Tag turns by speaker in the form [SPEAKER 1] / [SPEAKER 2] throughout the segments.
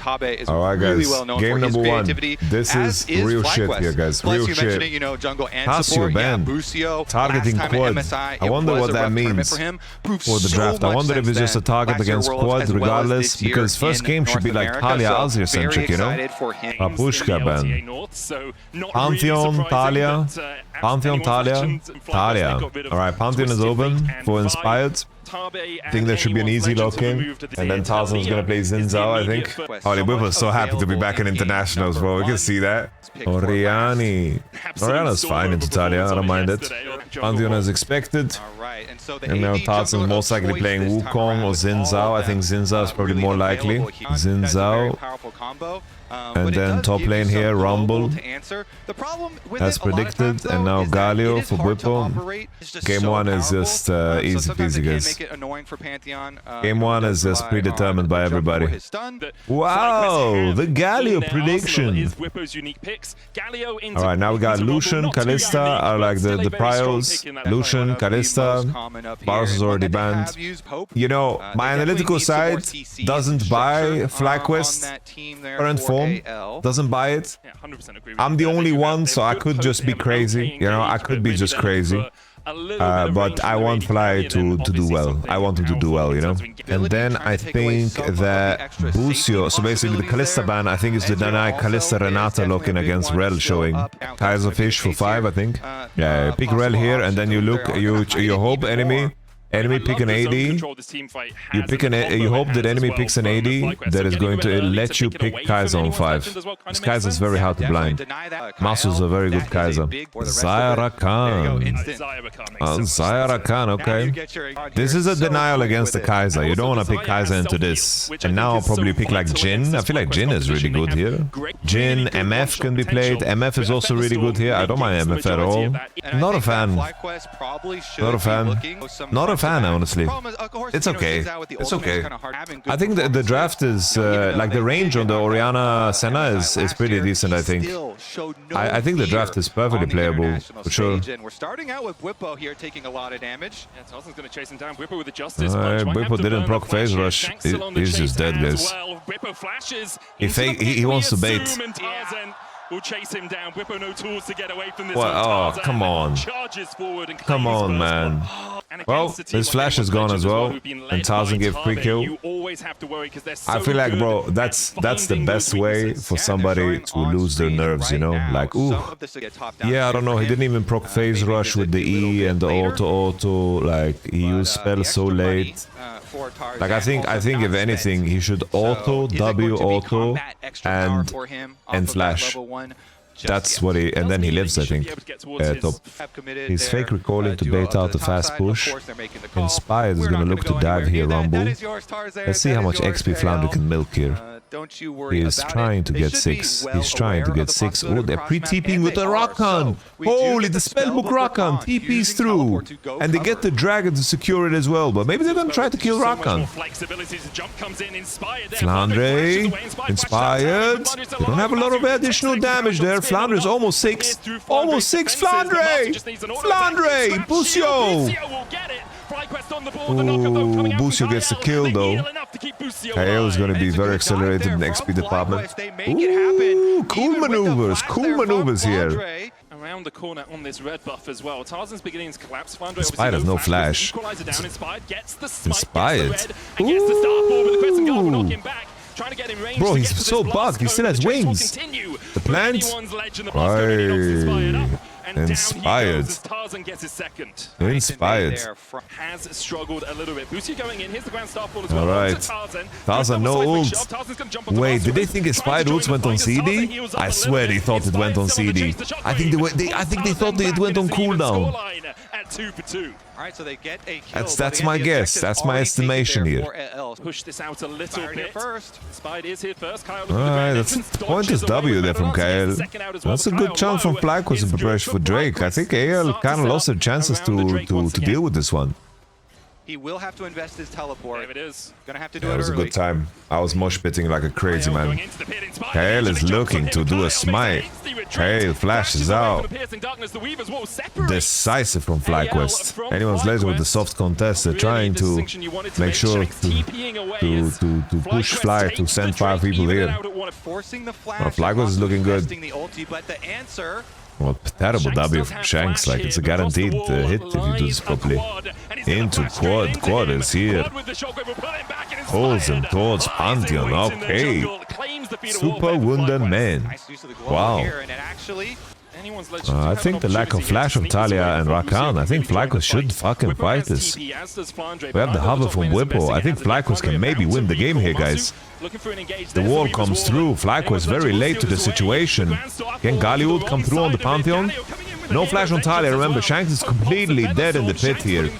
[SPEAKER 1] Tabe is
[SPEAKER 2] Alright,
[SPEAKER 1] really
[SPEAKER 2] guys.
[SPEAKER 1] well known
[SPEAKER 2] Game
[SPEAKER 1] for his
[SPEAKER 2] number one.
[SPEAKER 1] creativity.
[SPEAKER 2] This is real shit
[SPEAKER 1] FlyQuest.
[SPEAKER 2] here, guys.
[SPEAKER 1] Plus,
[SPEAKER 2] Real
[SPEAKER 1] you
[SPEAKER 2] shit.
[SPEAKER 1] mentioned it, you know, jungle and
[SPEAKER 2] Casio
[SPEAKER 1] support.
[SPEAKER 2] banned.
[SPEAKER 1] Busio,
[SPEAKER 2] Targeting
[SPEAKER 1] last time
[SPEAKER 2] quad.
[SPEAKER 1] at MSI,
[SPEAKER 2] I wonder what that means
[SPEAKER 1] for him.
[SPEAKER 2] for the draft. I wonder if it's just a target against quad regardless, because first game should be like Talia Azir centric, you know? Papushka ban. Pantheon, Talia. Pantheon, Talia. Talia. Alright, Pantheon is open for Inspired. I think there should be an easy lock-in. And then Tarzan's gonna play Xin Zhao, I think. Holy Whipper's so happy to be back in internationals, bro. We can see that. Oriani. Oriana's fine into Talia, I don't mind it. Pantheon as expected. And now Tarzan's most likely playing Wukong or Xin Zhao. I think Xin Zhao is probably more likely. Xin Zhao. And then top lane here, Rumble, as predicted, and now Galio for Whippo. Game 1 is just easy peasy, guys. Game 1 is just predetermined by everybody. Wow, the Galio prediction. Alright, now we got Lucian, Kalista are like the priors. Lucian, Kalista, Varus is already banned. You know, my analytical side doesn't buy FLYQUEST current form. Doesn't buy it. I'm the only one, so I could just be crazy. You know, I could be just crazy. But I want Fly to do well. I want him to do well, you know. And then I think that Busio, so basically the Kalista ban, I think is the deny Kalista Renata looking against Rel showing. Kaiserfish for 5, I think. Yeah, pick Rel here, and then you look, you hope enemy pick an AD. You pick you hope that enemy picks an AD that is going to let you pick Kaiser on 5. This Kaiser is very hard to blind. Masu's a very good Kaiser. Zyra Khan. Zyra Khan, okay. This is a denial against the Kaiser. You don't want to pick Kaiser into this. And now I'll probably pick like Jhin. I feel like Jhin is really good here. Jhin, MF can be played. MF is also really good here. I don't mind MF at all. Not a fan. Not a fan. Not a fan, honestly. It's okay. It's okay. I think the draft is like the range on the Oriana Senna is pretty decent. I think. I think the draft is perfectly playable for sure.
[SPEAKER 1] We're starting out with Whippo here taking a lot of damage.
[SPEAKER 3] Tarzan's going to chase him down. Whippo with the justice.
[SPEAKER 2] Whippo didn't proc phase rush. He's just dead, guys. He wants to bait.
[SPEAKER 3] Will chase him down. Whippo no tools to get away from this.
[SPEAKER 2] Oh, come on. Come on, man. Well, his flash is gone as well, and Tarzan gave pre-kill. I feel like, bro, that's the best way for somebody to lose their nerves, you know? Like, ooh. Yeah, I don't know, he didn't even proc phase rush with the E and the auto, like, he used spell so late. Like, I think if anything, he should auto, W auto, and flash. That's what he, and then he lives, I think, top. He's fake recalling to bait out the fast push. Inspired is gonna look to dive here, Rumble. Let's see how much XP Flounder can milk here. He is trying to get 6. He's trying to get 6. Oh, they're pre-TPing with the Rakan. Holy, the spellbook Rakan TPs through. And they get the dragon to secure it as well. But maybe they're going to try to kill Rakan. Flandre. Inspired. They don't have a lot of additional damage there. Flandre is almost 6. Almost 6. Flandre. Flandre. Busio. Ooh, Busio gets the kill though. Kael is going to be very accelerated in the XP department. Ooh, cool maneuvers here.
[SPEAKER 3] Around the corner on this red buff as well. Tarzan's beginning to collapse.
[SPEAKER 2] Inspired has no flash. Inspired. Bro, he's so bugged. He still has wings. The plant. Right. Inspired. Inspired.
[SPEAKER 3] Has struggled a little bit. Busio going in. Here's the grand star fall as
[SPEAKER 2] well. All right. Tarzan, no ult. Wait, did they think Inspired ults went on CD? I swear they thought it went on CD. I think they thought it went on cooldown. That's my guess. That's my estimation here.
[SPEAKER 3] Push this out a little bit. Inspired is here first.
[SPEAKER 2] Alright, that's pointless W there from Kael. That's a good chance from FLYQUEST in preparation for Drake. I think AL kind of lost their chances to deal with this one.
[SPEAKER 1] He will have to invest his teleport.
[SPEAKER 3] There it is.
[SPEAKER 1] Gonna have to do
[SPEAKER 2] Yeah,
[SPEAKER 1] it
[SPEAKER 2] it was a
[SPEAKER 1] early.
[SPEAKER 2] good time. I was mosh pitting like a crazy man. Kael is looking to do a smite. Kael flashes out. Decisive from FLYQUEST. Anyone's later with the soft contest, they're trying to make sure to push Fly to send 5 people here.
[SPEAKER 1] Forcing the flash.
[SPEAKER 2] FLYQUEST is looking good.
[SPEAKER 1] The ulti, but the answer.
[SPEAKER 2] Well, terrible W from Shanks, like it's a guaranteed hit if you do this properly. Into quad, quad is here. Pulls him towards Pantheon, okay. Super wounded man. Wow. I think the lack of flash of Talia and Rakan, I think FLYQUEST should fucking fight this. We have the hover from Whippo, I think FLYQUEST can maybe win the game here, guys. The wall comes through, FLYQUEST very late to the situation. Can Gali ult come through on the Pantheon? No flash on Talia, remember, Shanks is completely dead in the pit here.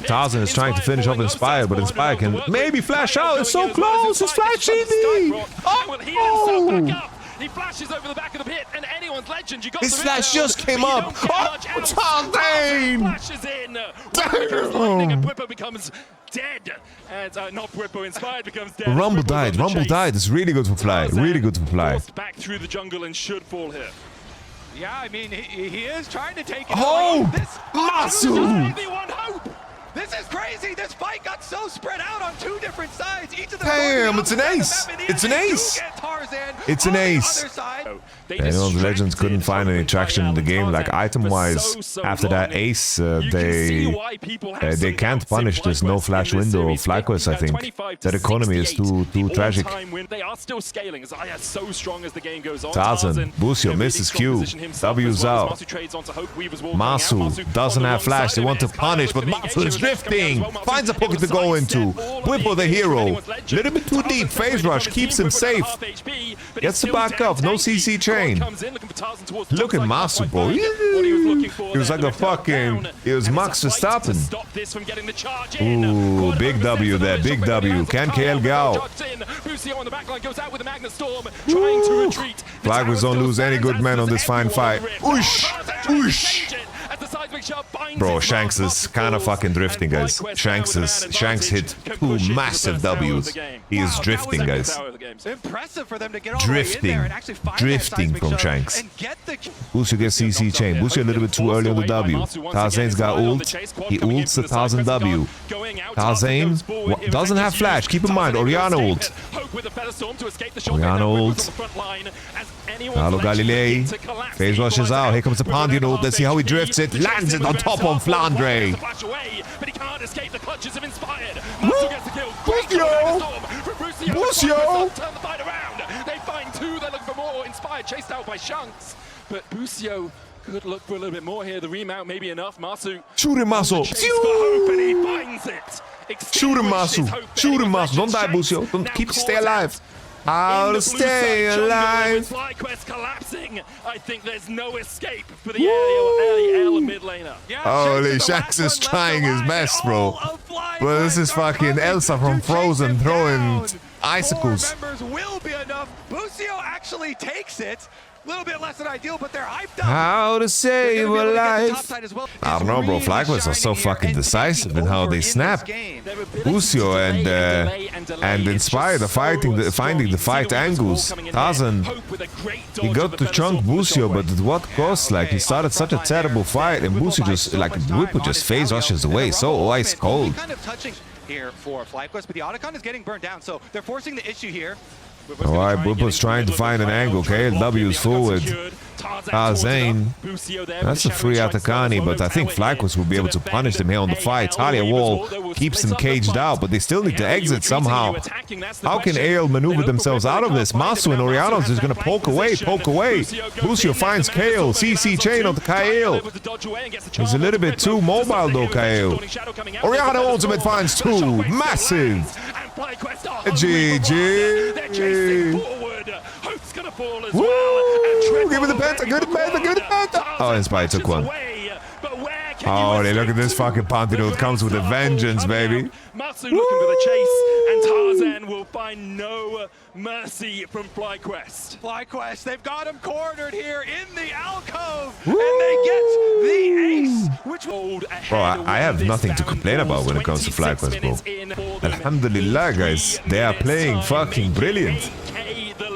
[SPEAKER 2] Tarzan is trying to finish off Inspire, but Inspire can maybe flash out, it's so close, it's Flash CD! Oh!
[SPEAKER 3] He flashes over the back of the pit, and anyone's legend. You got
[SPEAKER 2] his flash just came up. Oh, Tarzan!
[SPEAKER 3] Flashes in. Lightning, and Whippo becomes dead. And not Whippo, Inspired becomes dead.
[SPEAKER 2] Rumble died. Rumble died. It's really good for Fly. Really good for Fly.
[SPEAKER 3] Back through the jungle and should fall here.
[SPEAKER 1] Yeah, I mean, he is trying to take it.
[SPEAKER 2] Oh! Masu!
[SPEAKER 1] This is crazy! This fight got so spread out on 2 different sides. Each of them
[SPEAKER 2] damn, it's an ace! It's an ace! It's an ace! Anyone's Legends couldn't find any traction in the game, like item-wise. After that ace, they can't punish this no-flash window of FLYQUEST, I think. That economy is too tragic.
[SPEAKER 3] They are still scaling. Xayah so strong as the game goes on.
[SPEAKER 2] Tarzan, Busio misses Q. W's out. Masu doesn't have flash, they want to punish, but Masu is drifting! Finds a pocket to go into. Whippo the hero. Little bit too deep, phase rush, keeps him safe. Gets the back up, no CC chain. Look at Masu, bro. He was like a fucking... He was Max Verstappen. Ooh, big W there, big W. Can KL go? FLYQUEST don't lose any good men on this fine fight. Whoosh! Whoosh! Bro, Shanks is kind of fucking drifting, guys. Shanks hit 2 massive W's. He is drifting, guys. Drifting from Shanks. Busio gets CC chain. Busio a little bit too early on the W. Tarzan's got ult. He ults the Tarzan W. Tarzan doesn't have flash. Keep in mind, Orianna ult. Orianna ult. Hello, Galilei. Phase rushes out. Here comes the Pantheon ult. Let's see how he drifts it. Lands it on top on Flandre. Busio!
[SPEAKER 3] They find 2. They're looking for more. Inspired, chased out by Shanks. But Busio could look for a little bit more here. The remount may be enough. Masu.
[SPEAKER 2] Shoot him, Masu. Shoot him, Masu. Shoot him, Masu. Don't die, Busio. Don't keep stay alive. How to stay alive.
[SPEAKER 3] FLYQUEST collapsing. I think there's no escape for the early mid laner.
[SPEAKER 2] Holy, Shanks is trying his best, bro. But this is fucking Elsa from Frozen throwing icicles.
[SPEAKER 1] Will be enough. Busio actually takes it. A little bit less than ideal, but they're hyped up.
[SPEAKER 2] How to save a life. I don't know, bro. FLYQUEST are so fucking decisive in how they snap. Busio and Inspired are finding the fight angles. Tarzan, he got to chunk Busio, but at what cost? Like, he started such a terrible fight, and Busio just, like, Whippo just phase rushes away. So ice cold.
[SPEAKER 1] Kind of touching here for FLYQUEST, but the Autocon is getting burned down, so they're forcing the issue here.
[SPEAKER 2] Alright, Whippo's trying to find an angle. Okay, W's forward. Tarzan. That's a free Atakani, but I think FLYQUEST will be able to punish them here on the fight. Talia wall keeps them caged out, but they still need to exit somehow. How can AL maneuver themselves out of this? Masu and Orianna's just gonna poke away. Busio finds Kael. CC chain on the Kael. He's a little bit too mobile though, Kael. Orianna ultimate finds 2. Massive. GG. Woo! Give me the penta, good penta. Oh, Inspire took one. Oh, look at this fucking Pantheon. It comes with a vengeance, baby.
[SPEAKER 3] Matsu looking for the chase, and Tarzan will find no mercy from FlyQuest.
[SPEAKER 1] FlyQuest, they've got him cornered here in the alcove, and they get the ace, which
[SPEAKER 2] Bro, I have nothing to complain about when it comes to FlyQuest, bro. Alhamdulillah, guys. They are playing fucking brilliant.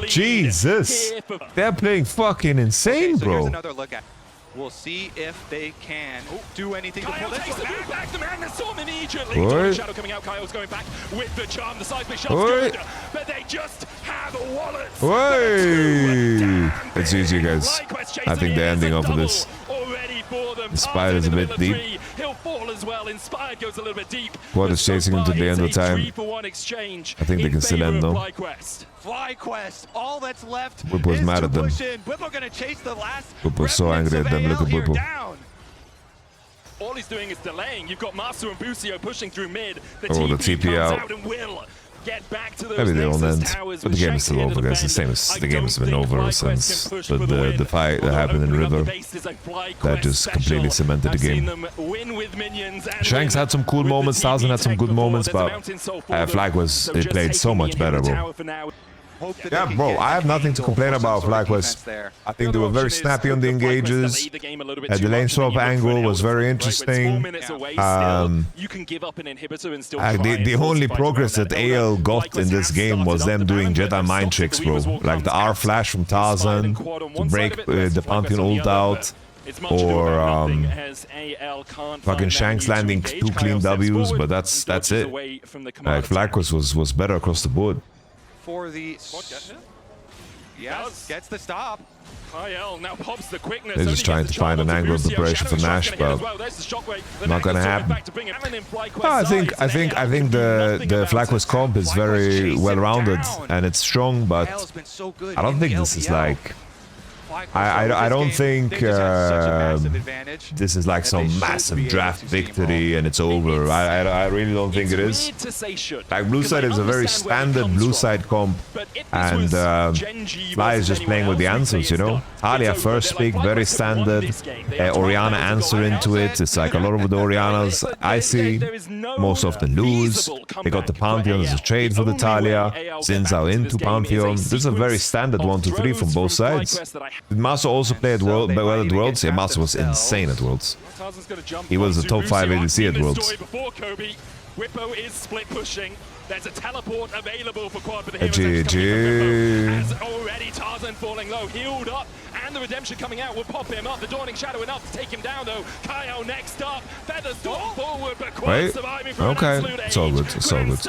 [SPEAKER 2] Jesus. They are playing fucking insane, bro.
[SPEAKER 1] Here's another look at. We'll see if they can do anything to pull this one
[SPEAKER 3] back. The madness storm immediately. Shadow coming out. Kyle's going back with the charm. The seismic shot's good, but they just have wallets.
[SPEAKER 2] It's easy, guys. I think the ending of this. The Spider's a bit deep.
[SPEAKER 3] He'll fall as well. Inspired goes a little bit deep.
[SPEAKER 2] What is chasing him to the end of time? I think they can still end though.
[SPEAKER 1] FlyQuest, all that's left
[SPEAKER 2] Whip was mad at them.
[SPEAKER 1] Whip
[SPEAKER 2] was so angry at them. Look at Whip.
[SPEAKER 3] All he's doing is delaying. You've got Masu and Busio pushing through mid. The
[SPEAKER 2] TP out.
[SPEAKER 3] And will get back to those
[SPEAKER 2] Maybe they won't end.
[SPEAKER 3] towers.
[SPEAKER 2] But the game is still over, guys. The same as the game has been over since the fight that happened in River. That just completely cemented the game. Shanks had some cool moments, Tarzan had some good moments, but FlyQuest played so much better, bro. Yeah, bro, I have nothing to complain about FlyQuest. I think they were very snappy on the engages. The lane swap angle was very interesting. The only progress that AL got in this game was them doing Jedi mind tricks, bro. Like the R flash from Tarzan to break the Pantheon ult out. Or fucking Shanks landing 2 clean W's, but that's it. Like FlyQuest was better across the board.
[SPEAKER 1] For the gets the stop.
[SPEAKER 3] Now pops the quickness.
[SPEAKER 2] They're just trying to find an angle of preparation for Nash, but not gonna happen. I think the FlyQuest comp is very well rounded and it's strong, but I don't think this is like. I don't think this is like some massive draft victory and it's over. I really don't think it is. Like Blue Side is a very standard Blue Side comp, and Fly is just playing with the answers, you know. Talia first pick, very standard. Orianna answer into it. It's like a lot of the Oriannas I see most often lose. They got the Pantheon as a trade for the Talia. Xin Zhao into Pantheon. This is a very standard 1-2-3 from both sides. Did Maso also play well at Worlds? Yeah, Maso was insane at Worlds. He was the top 5 ADC at Worlds.
[SPEAKER 3] Whippo is split pushing. There's a teleport available for quad, but the
[SPEAKER 2] GG.
[SPEAKER 3] as already Tarzan falling low, healed up, and the redemption coming out will pop him up. The Dawning Shadow enough to take him down though. Kyle next up, Feathers storm forward, but quad surviving from an absolute
[SPEAKER 2] it's all good, it's all good.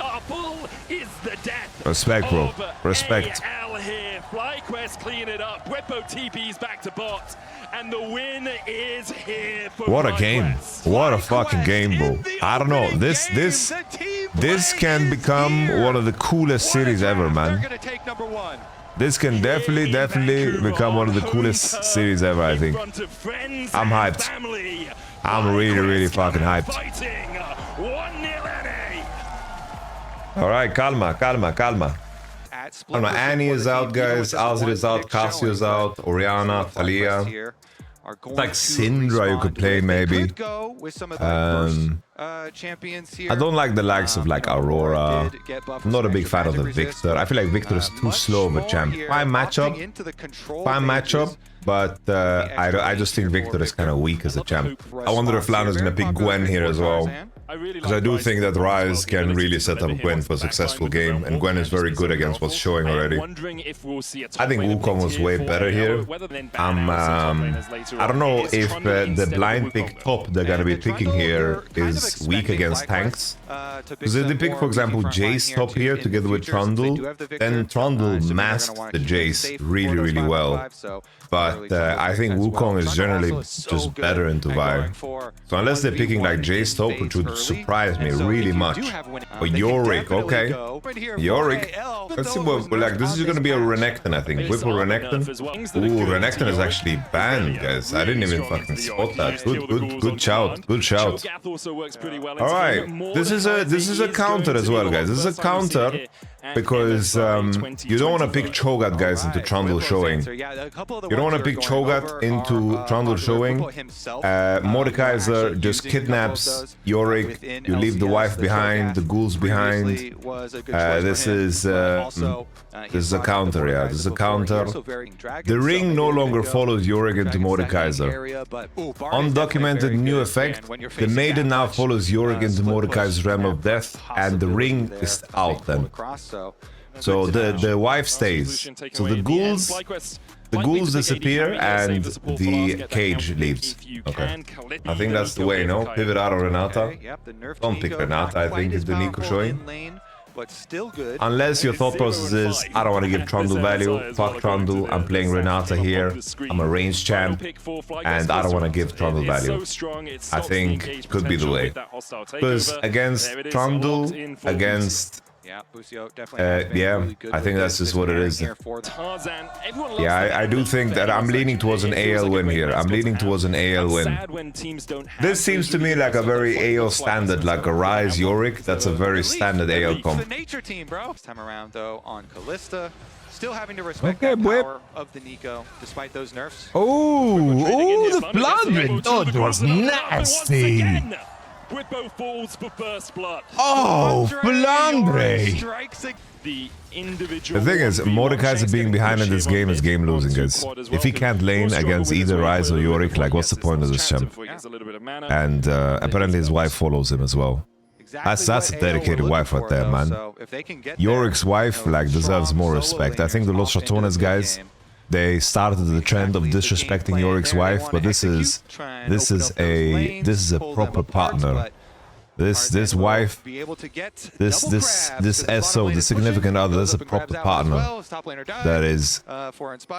[SPEAKER 3] Is the death
[SPEAKER 2] Respect, bro. Respect.
[SPEAKER 3] AL here. FlyQuest clean it up. Whippo TP's back to bot, and the win is here for
[SPEAKER 2] What a game. What a fucking game, bro. I don't know. This can become one of the coolest series ever, man. This can definitely become one of the coolest series ever, I think. I'm hyped. I'm really fucking hyped. Alright, calma. Annie is out, guys. Alzir is out. Cassio is out. Orianna, Talia. Like Syndra you could play maybe. I don't like the likes of like Aurora. I'm not a big fan of the Victor. I feel like Victor is too slow of a champ. Fine matchup, but I just think Victor is kind of weak as a champ. I wonder if Lana is gonna pick Gwen here as well. Because I do think that Ryze can really set up Gwen for a successful game, and Gwen is very good against what's showing already. I think Wukong was way better here. I don't know if the blind pick top they're gonna be picking here is weak against tanks. Because if they pick, for example, Jace top here together with Trundle, then Trundle masked the Jace really well. But I think Wukong is generally just into Vi. So unless they're picking like Jace top, which would surprise me really much. Or Yorick, okay. Yorick. Let's see what, like, this is gonna be a Renekton, I think. Whipple Renekton. Ooh, Renekton is actually banned, guys. I didn't even fucking spot that. Good shout. Alright, this is a counter as well, guys. This is a counter because you don't want to pick Cho'Gath guys into Trundle showing. You don't want to pick Cho'Gath into Trundle showing. Mordekaiser just kidnaps Yorick. You leave the wife behind, the ghouls behind. This is a counter, yeah. This is a counter. The ring no longer follows Yorick into Mordekaiser. Undocumented new effect. The maiden now follows Yorick into Mordekaiser's realm of death, and the ring is out then. So the wife stays. So the ghouls disappear and the cage leaves. Okay. I think that's the way, no? Pivot out of Renata. Don't pick Renata, I think, is the Nico showing. Unless your thought process is, I don't want to give Trundle value, fuck Trundle, I'm playing Renata here, I'm a range champ, and I don't want to give Trundle value. I think could be the way. Because against Trundle, against... yeah, I think that's just what it is. Yeah, I do think that I'm leaning towards an AL win here. I'm leaning towards an AL win. This seems to me like a very AL standard, like a Rise Yorick. That's a very standard AL comp.
[SPEAKER 1] Time around though on Kalista, still having to respect the power of the Nico despite those nerfs.
[SPEAKER 2] Oh, the blundering dodge was nasty.
[SPEAKER 3] With both balls for first blood.
[SPEAKER 2] Oh, Flandre!
[SPEAKER 3] The
[SPEAKER 2] thing is, Mordekaiser being behind in this game is game losing, guys. If he can't lane against either Rise or Yorick, like what's the point of this champ? And apparently his wife follows him as well. That's a dedicated wife right there, man. Yorick's wife like deserves more respect. I think the Los Ratones guys, they started the trend of disrespecting Yorick's wife, but this is a proper partner. This wife, this SO, the significant other, this is a proper partner that is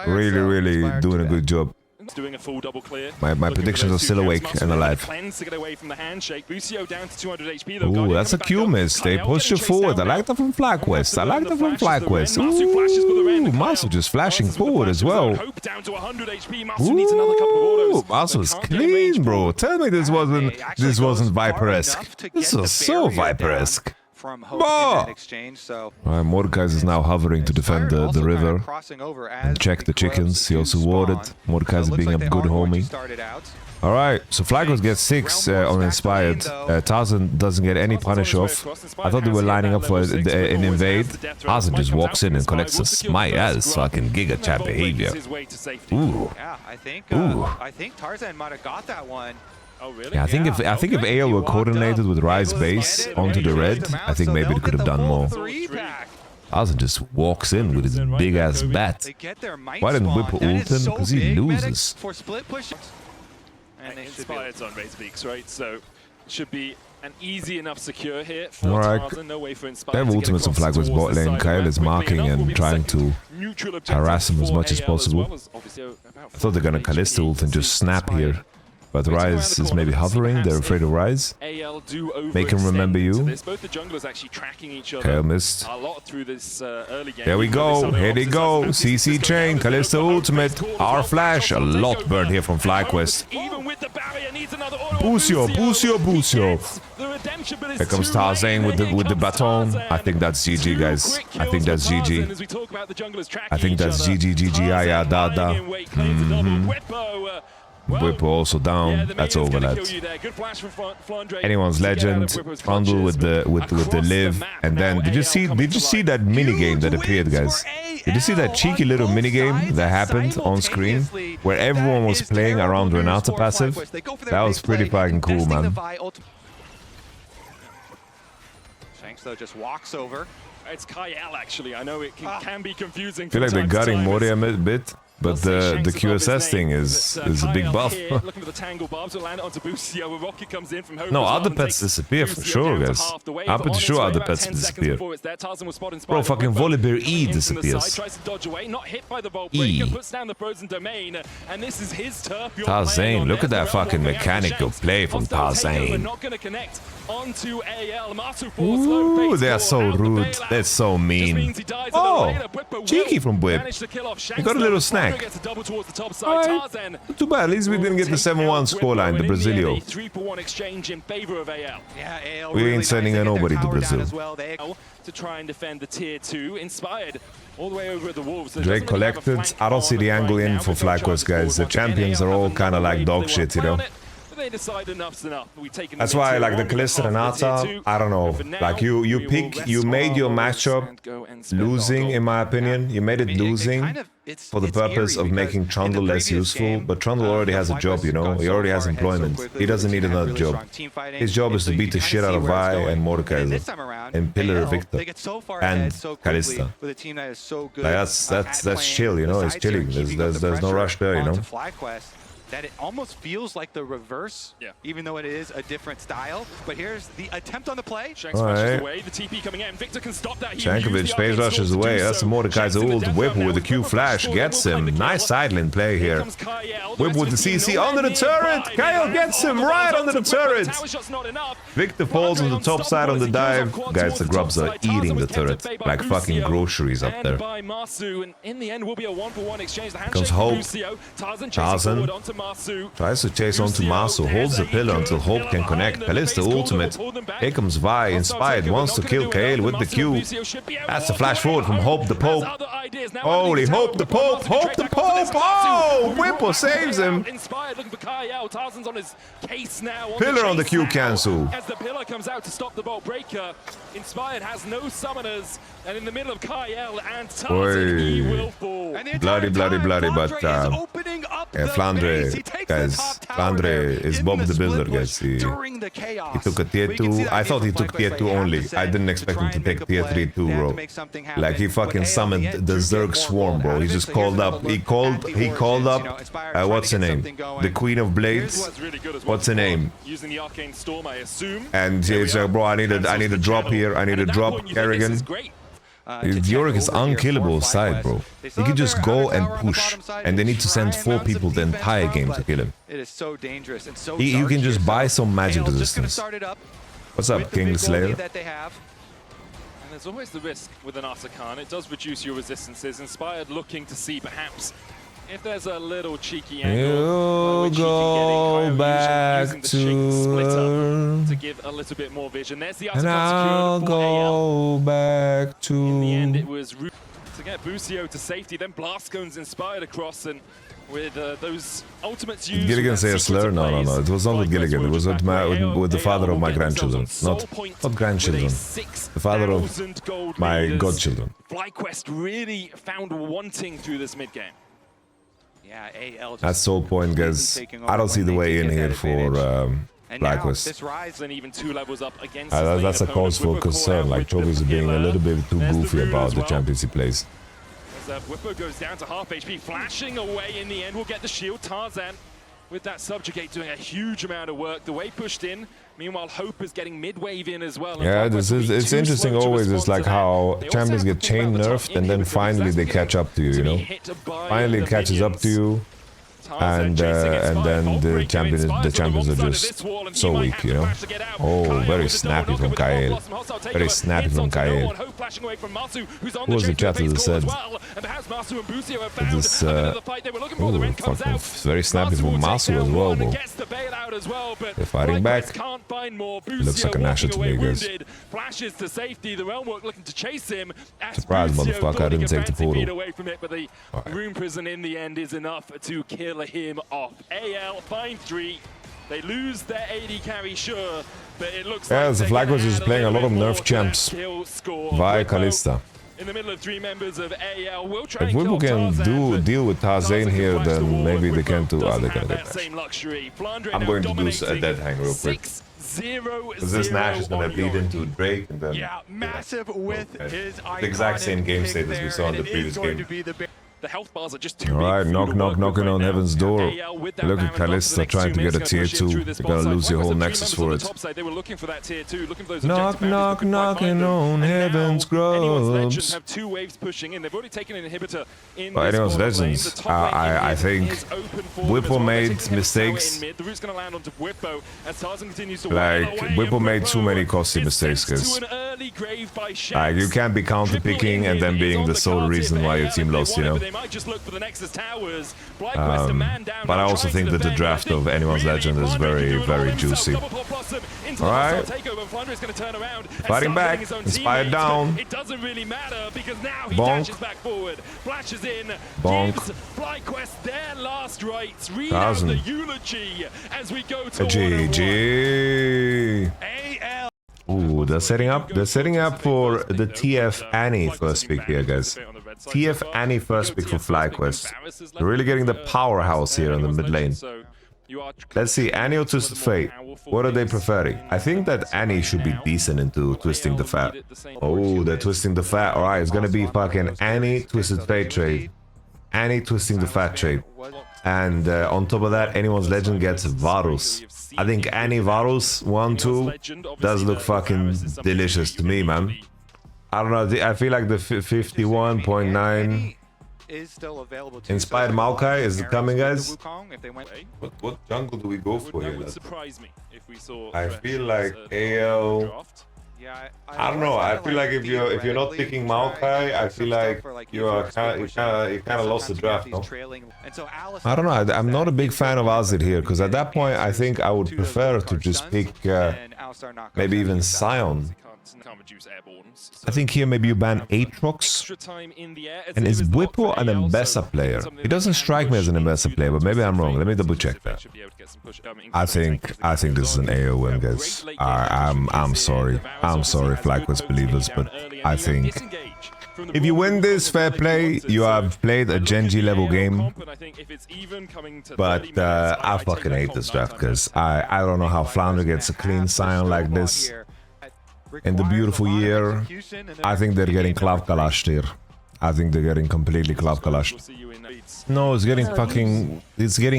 [SPEAKER 2] really doing a good job.
[SPEAKER 3] Doing a full double clear.
[SPEAKER 2] My predictions are still awake and alive. Ooh, that's a Q miss. They pushed you forward. I like that from FLYQUEST. I like that from FLYQUEST. Ooh, Masu just flashing forward as well. Ooh, Masu's clean, bro. Tell me this wasn't Viper-esque. This was so Viper-esque. Alright, Mordekaiser is now hovering to defend the river and check the chickens. He also warded. Mordekaiser being a good homie. Alright, so FLYQUEST gets 6 on Inspired. Tarzan doesn't get any punish off. I thought they were lining up for an invade. Tarzan just walks in and collects a smite. That is fucking Giga Chat behavior. Ooh.
[SPEAKER 1] I think Tarzan might have got that one.
[SPEAKER 3] Oh, really?
[SPEAKER 2] Yeah, I think if AL were coordinated with Rise base onto the red, I think maybe it could have done more. Tarzan just walks in with his big ass bat. Why didn't Whip ult him? Because he loses.
[SPEAKER 3] And Inspired's on base peaks, right? So it should be an easy enough secure here for Tarzan. No way for Inspired.
[SPEAKER 2] They have ultimates on FLYQUEST bot lane. Kyle is marking and trying to harass him as much as possible. I thought they're gonna Kalista ult and just snap here. But Rise is maybe hovering, they're afraid of Rise. Make him remember you. Kyle missed. There we go, here they go. CC chain, Kalista ultimate, our flash. A lot burned here from FLYQUEST. Busio. Here comes Tarzan with the baton. I think that's GG, guys. I think that's GG. I think that's GG, yeah, Dada. Whip also down. That's over, lads. Anyone's legend. Trundle with the live, and then did you see that mini game that appeared, guys? Did you see that cheeky little mini game that happened on screen where everyone was playing around Renata passive? That was pretty fucking cool, man.
[SPEAKER 1] Shanks though just walks over.
[SPEAKER 3] It's Kyle actually. I know it can be confusing.
[SPEAKER 2] I feel like they're gutting Mori a bit. But the QSS thing is a big buff. No, other pets disappear for sure, guys. I'm pretty sure other pets disappear. Bro, fucking Volibear E disappears. E. Tarzan, look at that fucking mechanical play from Tarzan. Ooh, they're so rude. They're so mean. Oh! Oh, cheeky from Whip. He got a little snack. Alright, not too bad. At least we didn't get the 7-1 scoreline, the Brasilio. We ain't sending nobody to Brazil.
[SPEAKER 3] To try and defend the tier 2, inspired all the way over at the Wolves.
[SPEAKER 2] Drake collected. I don't see the angle in for FLYQUEST, guys. The champions are all kind of like dog shit, you know. That's why, like, the Kalista Renata, I don't know. Like, you made your matchup losing, in my opinion. You made it losing for the purpose of making Trundle less useful. But Trundle already has a job, you know. He already has employment. He doesn't need another job. His job is to beat the shit out of Vi and Mordekaiser and Pillar Victor and Kalista. Like, that's chill, you know. It's chilling. There's no rush there, you know.
[SPEAKER 1] That it almost feels like the reverse, even though it is a different style. But here's the attempt on the play.
[SPEAKER 3] Shanks rushes away, the TP coming in, Victor can stop that.
[SPEAKER 2] Shankovic phase rushes away, that's the Mordekaiser ult. Whip with the Q flash gets him. Nice side lane play here. Whip with the CC under the turret. Kyle gets him right under the turret. Victor falls on the top side on the dive. Guys, the grubs are eating the turret like fucking groceries up there. Comes Hope. Tarzan tries to chase onto Masu, holds the pillar until Hope can connect. Kalista ultimate. Here comes Vi, inspired, wants to kill Kael with the Q. That's the flash forward from Hope the Pope. Holy Hope the Pope! Hope the Pope! Oh! Whipple saves him! Pillar on the Q cancel.
[SPEAKER 3] As the pillar comes out to stop the bolt breaker, Inspired has no summoners, and in the middle of Kael and Tarzan, he will fall.
[SPEAKER 2] Bloody, but Flandre, guys, Flandre is Bob the Builder, guys. He took a tier 2. I thought he took tier 2 only. I didn't expect him to take tier 3 too, bro. Like, he fucking summoned the Zerg Swarm, bro. He just called up. He called up. What's her name? The Queen of Blades. What's her name? And he's like, bro, I need a drop here. I need a drop, Kerrigan. Yorick is unkillable side, bro. He can just go and push, and they need to send 4 people the entire game to kill him. You can just buy some magic resistance. What's up, King Slayer?
[SPEAKER 3] And there's always the risk with an Arsakan. It does reduce your resistances. Inspired looking to see perhaps if there's a little cheeky angle,
[SPEAKER 2] you go back
[SPEAKER 3] to give a little bit more vision. There's the
[SPEAKER 2] and I'll go back to.
[SPEAKER 3] In the end, it was to get Busio to safety. Then Blastcone's Inspired across, and with those ultimates used.
[SPEAKER 2] Did Gilligan say a slur? No. It was not with Gilligan. It was with the father of my grandchildren. Not grandchildren. The father of my godchildren.
[SPEAKER 3] FLYQUEST really found wanting through this mid game.
[SPEAKER 2] That's sole point, guys. I don't see the way in here for FLYQUEST. That's a cause for concern. Like, Chobi's being a little bit too goofy about the champions he plays.
[SPEAKER 3] Whippo goes down to half HP, flashing away in the end. We'll get the shield. Tarzan with that subjugate doing a huge amount of work. The wave pushed in. Meanwhile, Hope is getting mid-wave in as well.
[SPEAKER 2] Yeah, it's interesting always. It's like how champions get chain nerfed and then finally they catch up to you, you know? Finally it catches up to you. And then the champions are just so weak, you know. Oh, very snappy from Kael. Very snappy from Kael. Who was the chat that said this? Oh, fucking very snappy from Masu as well, bro. They're fighting back. It looks like a Nashor to me, guys. Surprise, motherfucker! I didn't take the portal.
[SPEAKER 3] Rune Prison in the end is enough to kill him off. AL find 3. They lose their AD carry, sure, but it looks like
[SPEAKER 2] the FLYQUEST is playing a lot of nerf champs. Via Kalista.
[SPEAKER 3] In the middle of 3 members of AL, will try
[SPEAKER 2] if Whipple can deal with Tarzan here, then maybe they can too. They're gonna get Nash. I'm going to do a dead hang real quick. Because this Nash is gonna bleed into Drake and then
[SPEAKER 1] massive with his
[SPEAKER 2] the exact same game state as we saw in the previous game.
[SPEAKER 3] The health bars are just too
[SPEAKER 2] Alright,
[SPEAKER 3] big.
[SPEAKER 2] knocking on heaven's door. Look at Kalista trying to get a tier 2. You're gonna lose your whole nexus for it. Knocking on heaven's grubs.
[SPEAKER 3] Have 2 waves pushing in. They've already taken an inhibitor in
[SPEAKER 2] But anyone's legends, I think Whippo made mistakes. Like, Whippo made too many costly mistakes, because like, you can't be counter picking and then being the sole reason why your team lost, you know. But I also think that the draft of anyone's legend is very, very juicy. Alright. Fighting back. Inspired down.
[SPEAKER 3] It doesn't really matter because now he
[SPEAKER 2] Bonk.
[SPEAKER 3] dashes back forward, flashes in,
[SPEAKER 2] Bonk.
[SPEAKER 3] gives FlyQuest their last rites, read out the eulogy as we go to
[SPEAKER 2] GG. Ooh, they're setting up for the TF Annie first pick here, guys. TF Annie first pick for FlyQuest. They're really getting the powerhouse here in the mid lane. Let's see, Annie or Twisted Fate. What are they preferring? I think that Annie should be decent into Twisting the Fat. Oh, they're Twisting the Fat. Alright, it's gonna be fucking Annie Twisted Fate trade. Annie Twisting the Fat trade. And on top of that, anyone's legend gets Varus. I think Annie Varus 1-2 does look fucking delicious to me, man. I don't know, I feel like the 51.9 Inspired Maokai is coming, guys. What jungle do we go for here? I feel like AL. I don't know. I feel like if you're not picking Maokai, I feel like you kind of lost the draft. No? I don't know. I'm not a big fan of Azir here, because at that point I think I would prefer to just pick maybe even Sion. I think here maybe you ban Aatrox. And is Whippo an Mbessa player? He doesn't strike me as an Mbessa player, but maybe I'm wrong. Let me double check that. I think this is an AO win, guys. I'm sorry. I'm sorry, FlyQuest believers, but I think if you win this, fair play. You have played a Genji level game. But I fucking hate this draft, because I don't know how Flounder gets a clean Sion like this. In the beautiful year, I think they're getting Klav Kalashed here. I think they're getting completely Klav Kalashed. No, it's getting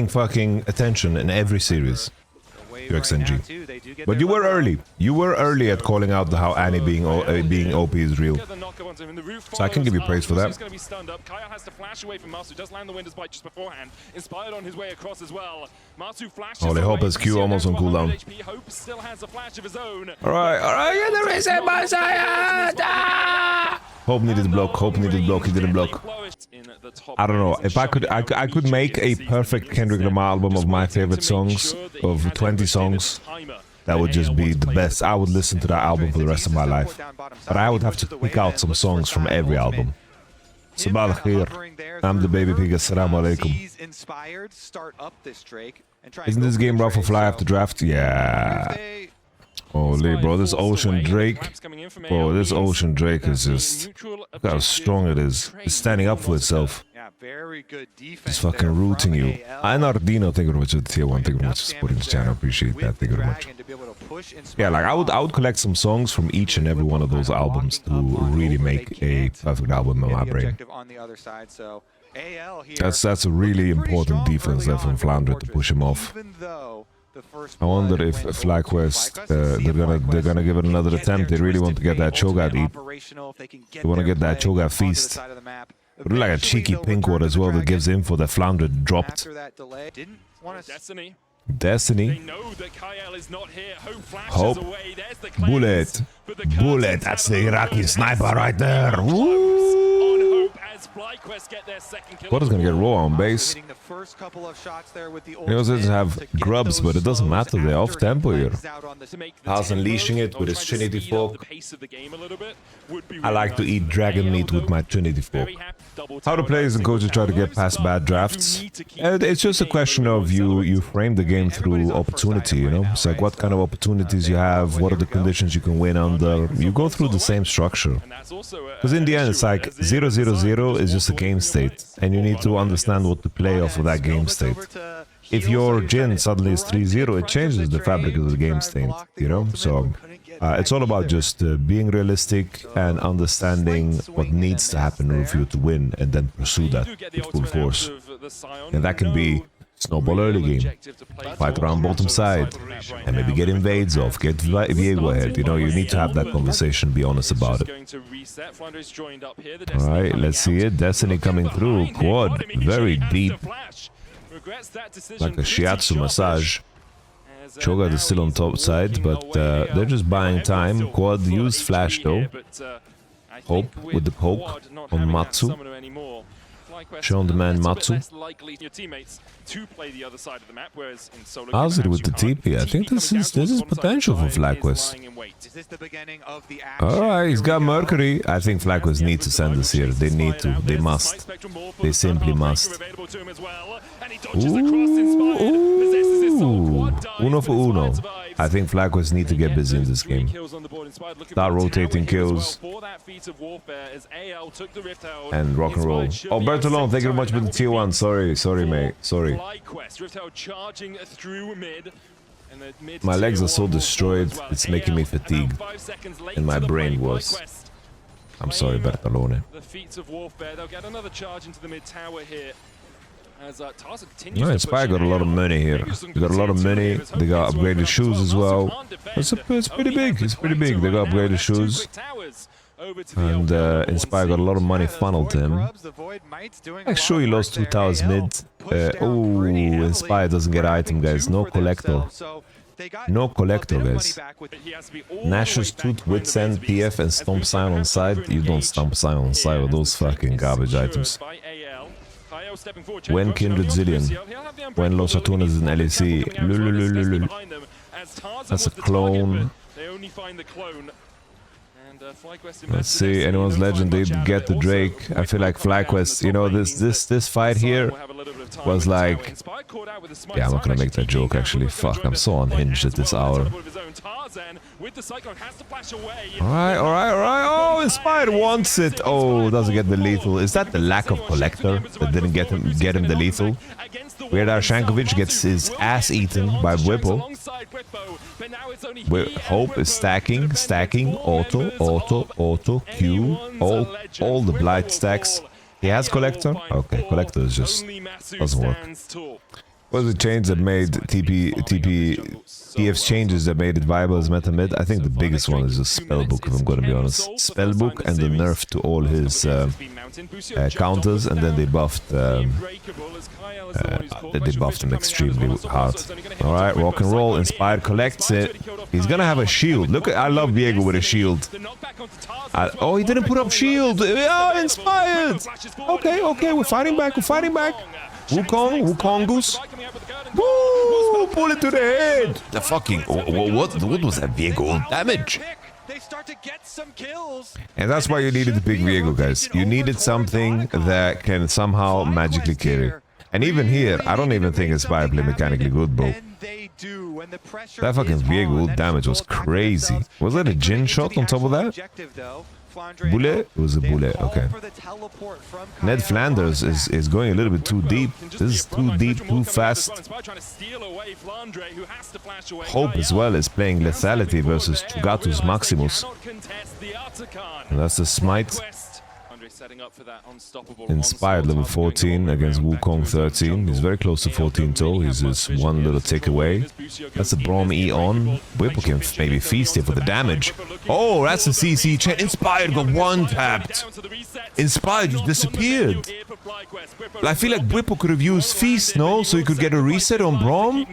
[SPEAKER 2] fucking attention in every series. UXNG. But you were early. You were early at calling out how Annie being OP is real. So I can give you praise for that. Holy Hope has Q almost on cooldown. Alright, yeah, there is a Messiah! Hope needed block, he didn't block. I don't know, if I could make a perfect Kendrick Lamar album of my favorite songs, of 20 songs, that would just be the best. I would listen to that album for the rest of my life. But I would have to pick out some songs from every album. Sabah al-khair. I'm the baby pig. Assalamu alaikum. Isn't this game rough for Fly after draft? Yeah. Holy, bro, this Ocean Drake. Bro, this Ocean Drake is just... Look how strong it is. It's standing up for itself. It's fucking rooting you. Nardino, thank you very much for the tier 1. Thank you very much for supporting this channel. Appreciate that. Thank you very much. Yeah, like I would collect some songs from each and every one of those albums to really make a perfect album in my brain. That's a really important defense there from Flounder to push him off. I wonder if FlyQuest they're gonna give it another attempt. They really want to get that Cho'Gath eat. They want to get that Cho'Gath feast. It look like a cheeky pink ward as well that gives info that Flounder dropped. Destiny. Hope. Bullet. Bullet. That's the Iraqi sniper right there. Woo! What is gonna get raw on base? He also doesn't have grubs, but it doesn't matter. They're off tempo here. How's unleashing it with his Trinity Fork? I like to eat dragon meat with my Trinity Fork. How the players and coaches try to get past bad drafts? It's just a question of you frame the game through opportunity, you know? It's like what kind of opportunities you have, what are the conditions you can win under. You go through the same structure. Because in the end, it's like 0-0-0 is just a game state, and you need to understand what to play off of that game state. If your Jhin suddenly is 3-0, it changes the fabric of the game state, you know? So It's all about just being realistic and understanding what needs to happen for you to win, and then pursue that with full force. And that can be snowball early game, fight around bottom side, and maybe get invades off, get Viego ahead. You know, you need to have that conversation, be honest about it. Alright, let's see it. Destiny coming through. Quad, very deep. Like a shiatsu massage. Cho'Gath is still on top side, but they're just buying time. Quad used flash though. Hope with the poke on Matsu. Shown the man Matsu. How's it with the TP? I think this is potential for FLYQUEST. Alright, he's got Mercury. I think FLYQUEST need to send us here. They need to. They must. They simply must. Ooh. Uno for uno. I think FLYQUEST need to get busy in this game. Start rotating kills. And rock and roll. Oh, Bertolone, thank you very much for the tier 1. Sorry, mate. Sorry. My legs are so destroyed, it's making me fatigued. And my brain was. I'm sorry, Bertolone. No, Inspire got a lot of money here. They got a lot of money. They got upgraded shoes as well. It's pretty big. It's pretty big. They got upgraded shoes. And Inspire got a lot of money funneled to him. I'm sure he lost 2 towers mid. Oh, Inspire doesn't get item, guys. No collector. No collector, guys. Nash's Tooth, Wits End, PF, and Stomp Sign on side. You don't Stomp Sign on side with those fucking garbage items. When Kindred Zillion. When Los Atunas in LEC. That's a clone. Let's see, anyone's legend, they get the Drake. I feel like FLYQUEST, you know, this fight here was like... Yeah, I'm not gonna make that joke actually. Fuck, I'm so unhinged at this hour. Alright. Oh, Inspired wants it. Oh, doesn't get the lethal. Is that the lack of collector that didn't get him the lethal? Weird Shankovic gets his ass eaten by Whipple. Hope is stacking, auto, Q, all the blight stacks. He has collector? Okay, collector is just doesn't work. What was the change that made TF's changes that made it viable as meta mid? I think the biggest one is the spellbook, if I'm gonna be honest. Spellbook and the nerf to all his counters, and then they buffed him extremely hard. Alright, rock and roll. Inspired collects it. He's gonna have a shield. Look at, I love Viego with a shield. Oh, he didn't put up shield. Oh, Inspired. Okay, we're fighting back. Wukongus. Woo! Pull it to the head. The fucking what was that Viego damage? And that's why you needed the big Viego, guys. You needed something that can somehow magically carry. And even here, I don't even think Inspire play mechanically good, bro. That fucking Viego damage was crazy. Was that a Jin shot on top of that? Bullet? It was a bullet, okay. Ned Flanders is going a little bit too deep. This is too deep, too fast. Hope as well is playing lethality versus Cho'Gath's Maximus. And that's the smite. Inspired level 14 against Wukong 13. He's very close to 14 toll. He's just one little tick away. That's a Braum E on. Whipple can maybe feast here for the damage. Oh, that's a CC chain. Inspired got one tapped. Inspired just disappeared. I feel like Whipple could have used feast, no? So he could get a reset on Braum.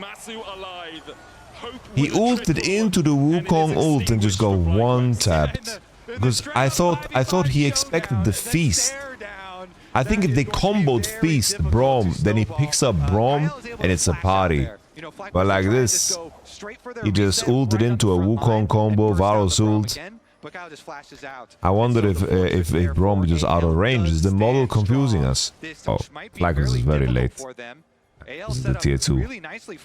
[SPEAKER 2] He ulted into the Wukong ult and just got one tapped. Because I thought he expected the feast. I think if they comboed feast Braum, then he picks up Braum and it's a party. But like this, he just ulted into a Wukong combo, Varus ult. I wonder if Braum is just out of range. Is the model confusing us? Oh, FLYQUEST is very late. This is the tier 2.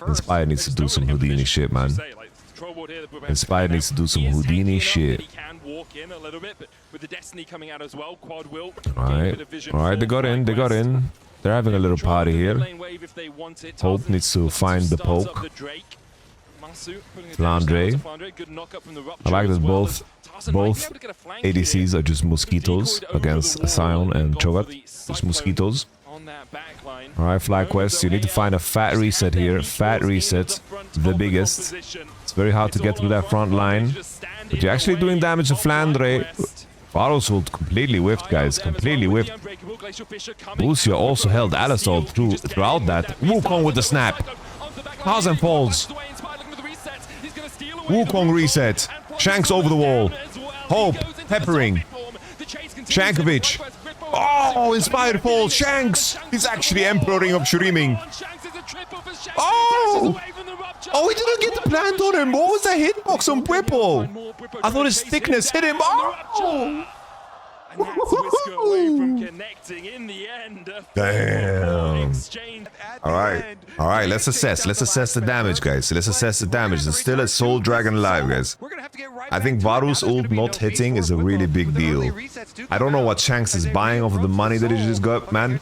[SPEAKER 2] Inspire needs to do some Houdini shit, man. Inspire needs to do some Houdini shit. Alright, they got in. They're having a little party here. Hope needs to find the poke. Flandre. I like that both ADCs are just mosquitoes against Sion and Cho'Gath. Just mosquitoes. Alright, FlyQuest, you need to find a fat reset here. Fat reset, the biggest. It's very hard to get through that front line. But you're actually doing damage to Flandre. Varus ult completely whiffed, guys. Completely whiffed. Lucio also held Alisol throughout that. Wukong with the snap. Tarzan falls. Wukong reset. Shanks over the wall. Hope. Peppering. Shankovic. Oh, inspired fall. Shanks. He's actually emperoring of Shriming. Oh! Oh, he didn't get the plant on him. What was that hitbox on Whipple? I thought his thickness hit him. Oh! Damn. Alright, let's assess the damage, guys. Let's assess the damage. There's still a Soul Dragon alive, guys. I think Varus ult not hitting is a really big deal. I don't know what Shanks is buying off of the money that he just got, man.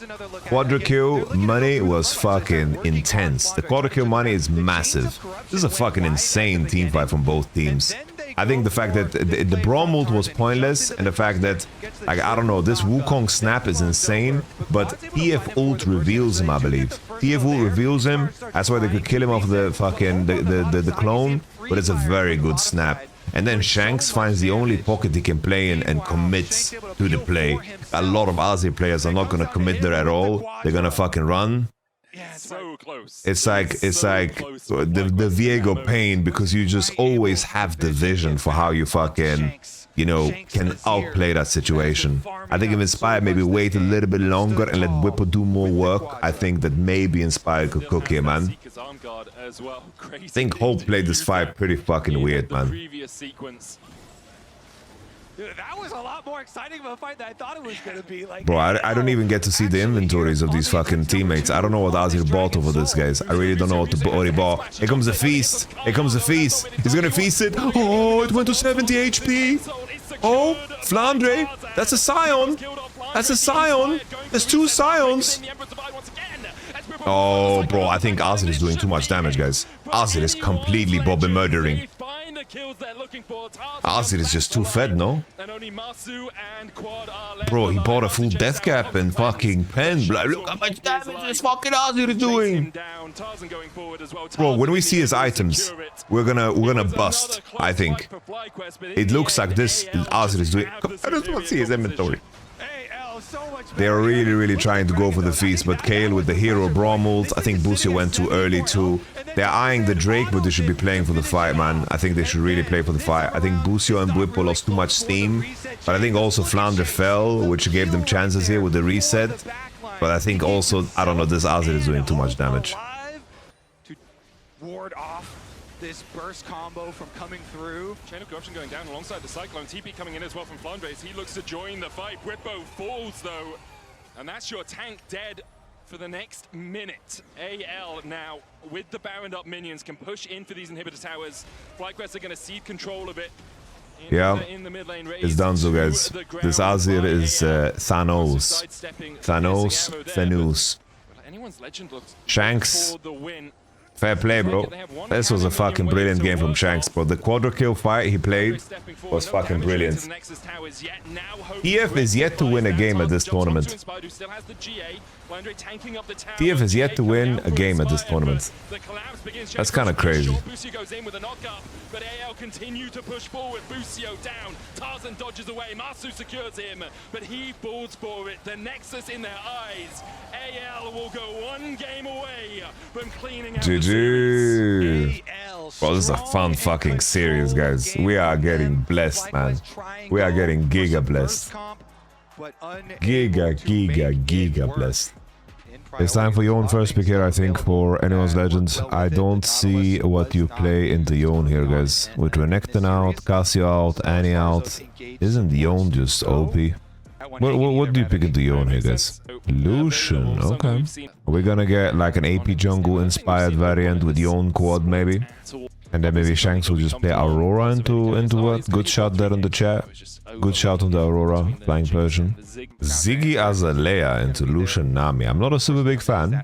[SPEAKER 2] Quadra kill money was fucking intense. The quadra kill money is massive. This is a fucking insane team fight from both teams. I think the fact that the Braum ult was pointless, and the fact that, like, I don't know, this Wukong snap is insane, but TF ult reveals him, I believe. TF ult reveals him, that's why they could kill him off the fucking, the clone, but it's a very good snap. And then Shanks finds the only pocket he can play in and commits to the play. A lot of Aussie players are not gonna commit there at all, they're gonna fucking run.
[SPEAKER 3] So close.
[SPEAKER 2] It's like the Viego pain, because you just always have the vision for how you fucking, you know, can outplay that situation. I think if Inspired maybe wait a little bit longer and let Whipple do more work, I think that maybe Inspired could cook here, man. I think Hope played this fight pretty fucking weird, man.
[SPEAKER 1] That was a lot more exciting of a fight than I thought it was going to be. Like,
[SPEAKER 2] bro, I don't even get to see the inventories of these fucking teammates. I don't know what Azir bought over this, guys. I really don't know what he bought. Here comes the feast. Here comes the feast. He's gonna feast it. Oh, it went to 70 HP. Oh, Flandre. That's a Sion. That's a Sion. There's two Sions. Oh, bro, I think Azir is doing too much damage, guys. Azir is completely Bobby murdering. Azir is just too fed, no? Bro, he bought a full death cap and fucking pen. Look how much damage this fucking Azir is doing. Bro, when we see his items, we're gonna bust, I think. It looks like this Azir is doing. I just want to see his inventory. They're really trying to go for the feast, but Kale with the hero Braum ult. I think Busio went too early too. They're eyeing the Drake, but they should be playing for the fight, man. I think they should really play for the fight. I think Busio and Whipple lost too much steam, but I think also Flandre fell, which gave them chances here with the reset. But I think also, I don't know, this Azir is doing too much damage.
[SPEAKER 1] To ward off this burst combo from coming through.
[SPEAKER 3] Chain of corruption going down alongside the Cyclone. TP coming in as well from Flandre. He looks to join the fight. Whippo falls though. And that's your tank dead for the next minute. AL now with the Baroned up minions can push in for these inhibitor towers. FlyQuest are going to cede control of it.
[SPEAKER 2] In the mid lane race. It's done, so guys. This Azir is Thanos. Thanos. Shanks. Fair play, bro. This was a fucking brilliant game from Shanks, bro. The quadra kill fight he played was fucking brilliant. TF is yet to win a game at this tournament. TF is yet to win a game at this tournament. That's kind of crazy.
[SPEAKER 3] But AL continue to push forward. Busio down. Tarzan dodges away. Masu secures him, but he falls for it. The Nexus in their eyes. AL will go one game away from cleaning out.
[SPEAKER 2] GG. Bro, this is a fun fucking series, guys. We are getting blessed, man. We are getting giga blessed. Giga blessed. It's time for Yone first pick here, I think, for anyone's legend. I don't see what you play into Yone here, guys. With Renekton out, Cassio out, Annie out. Isn't Yone just OP? What do you pick into Yone here, guys? Lucian, okay. We're gonna get like an AP jungle inspired variant with Yone quad, maybe. And then maybe Shanks will just play Aurora into what? Good shot there in the chat. Good shout on the Aurora, Flying Persian. Ziggy Azalea into Lucian Nami. I'm not a super big fan.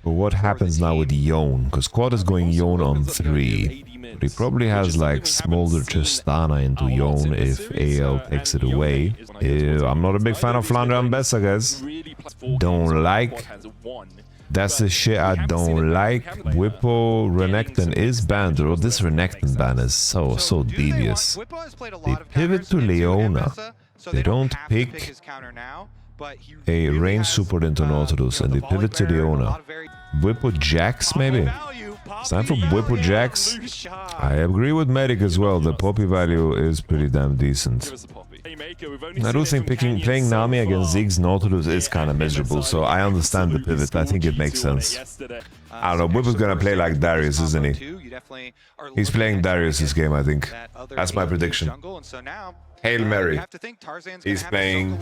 [SPEAKER 2] But what happens now with Yone? Because Quad is going Yone on 3. But he probably has like Smolder Tristana into Yone if AL takes it away. I'm not a big fan of Flandre and Bessa, guys. Don't like. That's the shit I don't like. Whippo Renekton is banned, bro. This Renekton ban is so devious. They pivot to Leona. They don't pick a range support into Nautilus and they pivot to Leona. Whippo Jax maybe? It's time for Whippo Jax. I agree with Medic as well. The Poppy value is pretty damn decent. I do think playing Nami against Ziggs Nautilus is kind of miserable, so I understand the pivot. I think it makes sense. I don't know, Whippo's gonna play like Darius, isn't he? He's playing Darius this game, I think. That's my prediction. Hail Mary. He's playing